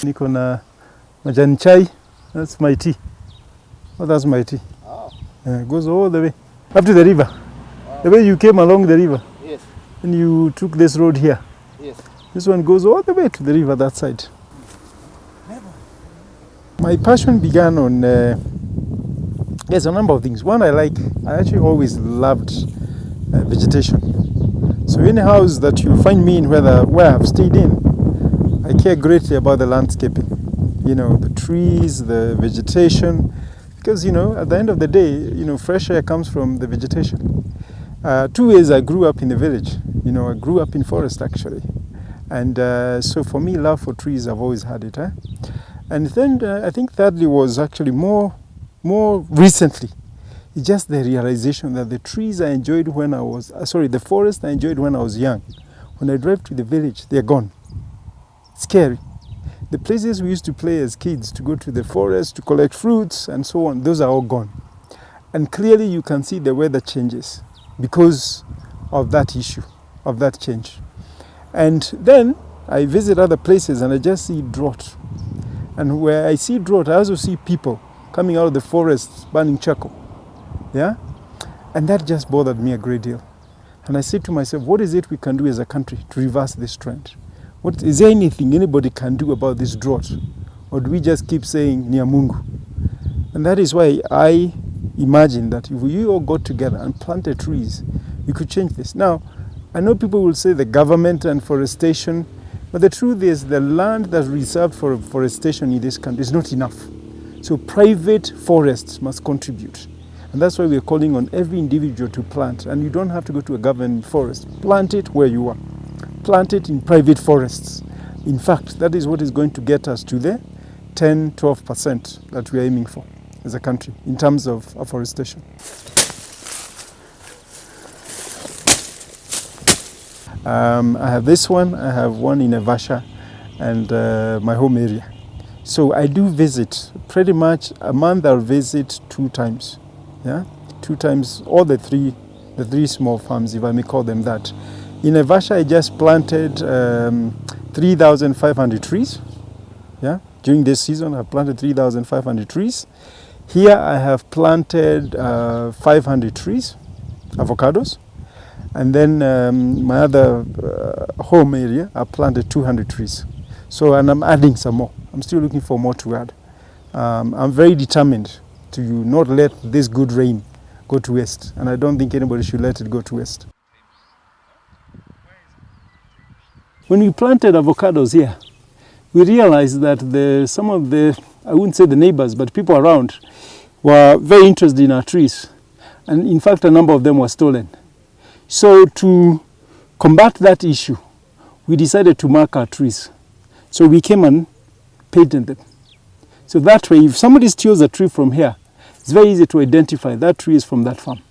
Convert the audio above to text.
Niko na majani chai. That's my tea. Oh, that's my tea. Oh. It goes all the way up to the river. The way you came along the river. Yes. And you took this road here. Yes. This one goes all the way to the river that side. My passion began on, there's a number of things. One, I actually always loved vegetation. So any house that you'll find me in, where I've stayed in, I care greatly about the landscaping. You know, the trees, the vegetation, because, you know, at the end of the day, you know, fresh air comes from the vegetation. 2 ways I grew up in the village. You know, I grew up in forest actually. And so for me, love for trees, I've always had it. And then I think thirdly was actually more recently, it's just the realization that the trees I enjoyed when I was, the forest I enjoyed when I was young. When I drive to the village, they're gone. It's scary. The places we used to play as kids, to go to the forest, to collect fruits and so on, those are all gone. And clearly you can see the weather changes because of that issue, of that change. And then I visit other places and I just see drought. And where I see drought, I also see people coming out of the forests burning charcoal. Yeah? And that just bothered me a great deal. And I said to myself, what is it we can do as a country to reverse this trend? Is there anything anybody can do about this drought? Or do we just keep saying, Nia Mungu? And that is why I imagine that if we all got together and planted trees, we could change this. Now, I know people will say the government and forestation, but the truth is the land that's reserved for forestation in this country is not enough. So private forests must contribute. And that's why we're calling on every individual to plant. And you don't have to go to a government forest. Plant it where you are. Plant it in private forests. In fact, that is what is going to get us to the 10-12% that we're aiming for as a country in terms of afforestation. I have this one, I have one in Naivasha and my home area. So I do visit, pretty much a month I'll visit 2 times. Yeah, 2 times, all the three small farms, if I may call them that. In Naivasha I just planted 3,500 trees. Yeah, during this season I planted 3,500 trees. Here I have planted 500 trees, avocados. And then my other home area, I planted 200 trees. So, and I'm adding some more. I'm still looking for more to add. I'm very determined to not let this good rain go to waste. And I don't think anybody should let it go to waste. When we planted avocados here, we realized that some of the, I wouldn't say the neighbors, but people around were very interested in our trees. And in fact, a number of them were stolen. So to combat that issue, we decided to mark our trees. So we came and painted them. So that way, if somebody steals a tree from here, it's very easy to identify that tree is from that farm.